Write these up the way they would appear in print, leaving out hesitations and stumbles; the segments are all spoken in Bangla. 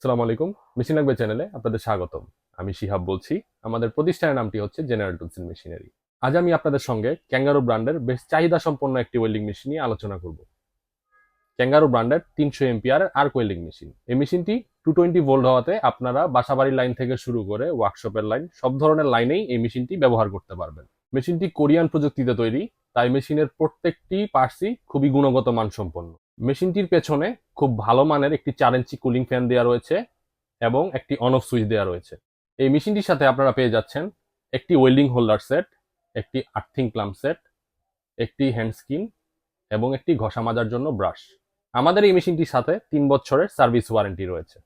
আসসালামু আলাইকুম। মেশিন লাগবে চ্যানেলে আপনাদের স্বাগতম। আমি শিহাব বলছি। আমাদের প্রতিষ্ঠানের নামটি হচ্ছে জেনারেল টুলস এন্ড মেশিনারি। আজ আমি আপনাদের সঙ্গে ক্যাঙ্গারো ব্র্যান্ডের বেশ চাহিদা সম্পন্ন একটি ওয়েল্ডিং মেশিন নিয়ে আলোচনা করব। ক্যাঙ্গারো ব্র্যান্ডের 300 এম্পিয়ার আর্ক ওয়েল্ডিং মেশিন। এই মেশিনটি 220 ভোল্ট হওয়াতে আপনারা বাসাবাড়ির লাইন থেকে শুরু করে ওয়ার্কশপের লাইন সব ধরনের লাইনেই এই মেশিনটি ব্যবহার করতে পারবেন। মেশিনটি কোরিয়ান প্রযুক্তিতে তৈরি, তাই মেশিনের প্রত্যেকটি পার্টসই খুবই গুণগত মানসম্পন্ন। মেশিনটির পেছনে খুব ভালো মানের একটি 4 ইঞ্চি কুলিং ফ্যান দেওয়া রয়েছে এবং একটি অন অফ সুইচ দেওয়া রয়েছে। এই মেশিনটির সাথে আপনারা পেয়ে যাচ্ছেন একটি ওয়েল্ডিং হোল্ডার সেট, একটি আর্থিং ক্লাম্প সেট, একটি হ্যান্ড স্কিন এবং একটি ঘষা মাজার জন্য ব্রাশ। আমাদের এই মেশিনটির সাথে 3 বছরের সার্ভিস ওয়ারেন্টি রয়েছে।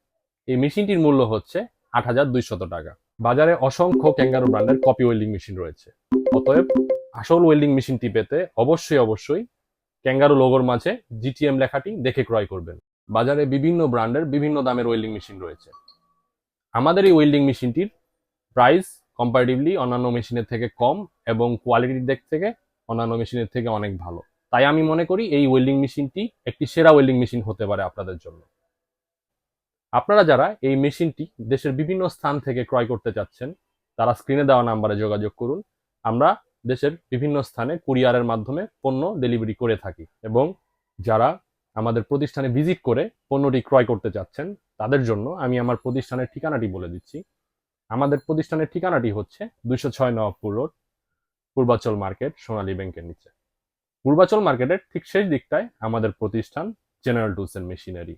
এই মেশিনটির মূল্য হচ্ছে ৮,২০০ টাকা। বাজারে অসংখ্য ক্যাঙ্গারো ব্র্যান্ডের কপি ওয়েল্ডিং মেশিন রয়েছে। অতএব আসল ওয়েল্ডিং মেশিনটি পেতে অবশ্যই ক্যাঙ্গারো লোগোর মাঝে জিটিএম লেখাটি দেখে ক্রয় করবেন। বাজারে বিভিন্ন ব্র্যান্ডের বিভিন্ন দামের ওয়েল্ডিং মেশিন রয়েছে। আমাদের এই ওয়েল্ডিং মেশিনটির প্রাইস কম্পারেটিভলি অন্যান্য মেশিনের থেকে কম এবং কোয়ালিটির দিক থেকে অন্যান্য মেশিনের থেকে অনেক ভালো। তাই আমি মনে করি এই ওয়েল্ডিং মেশিনটি একটি সেরা ওয়েল্ডিং মেশিন হতে পারে আপনাদের জন্য। আপনারা যারা এই মেশিনটি দেশের বিভিন্ন স্থান থেকে ক্রয় করতে চাচ্ছেন, তারা স্ক্রিনে দেওয়া নাম্বারে যোগাযোগ করুন। আমরা দেশের বিভিন্ন স্থানে কুরিয়ারের মাধ্যমে পণ্য ডেলিভারি করে থাকি এবং যারা আমাদের প্রতিষ্ঠানে ভিজিট করে পণ্যটি ক্রয় করতে চাচ্ছেন, তাদের জন্য আমি আমার প্রতিষ্ঠানের ঠিকানাটি বলে দিচ্ছি। আমাদের প্রতিষ্ঠানের ঠিকানাটি হচ্ছে 206 নবাবপুর রোড, পূর্বাচল মার্কেট, সোনালী ব্যাংকের নিচে। পূর্বাচল মার্কেটের ঠিক শেষ দিকটায় আমাদের প্রতিষ্ঠান জেনারেল টুলস এন্ড মেশিনারি।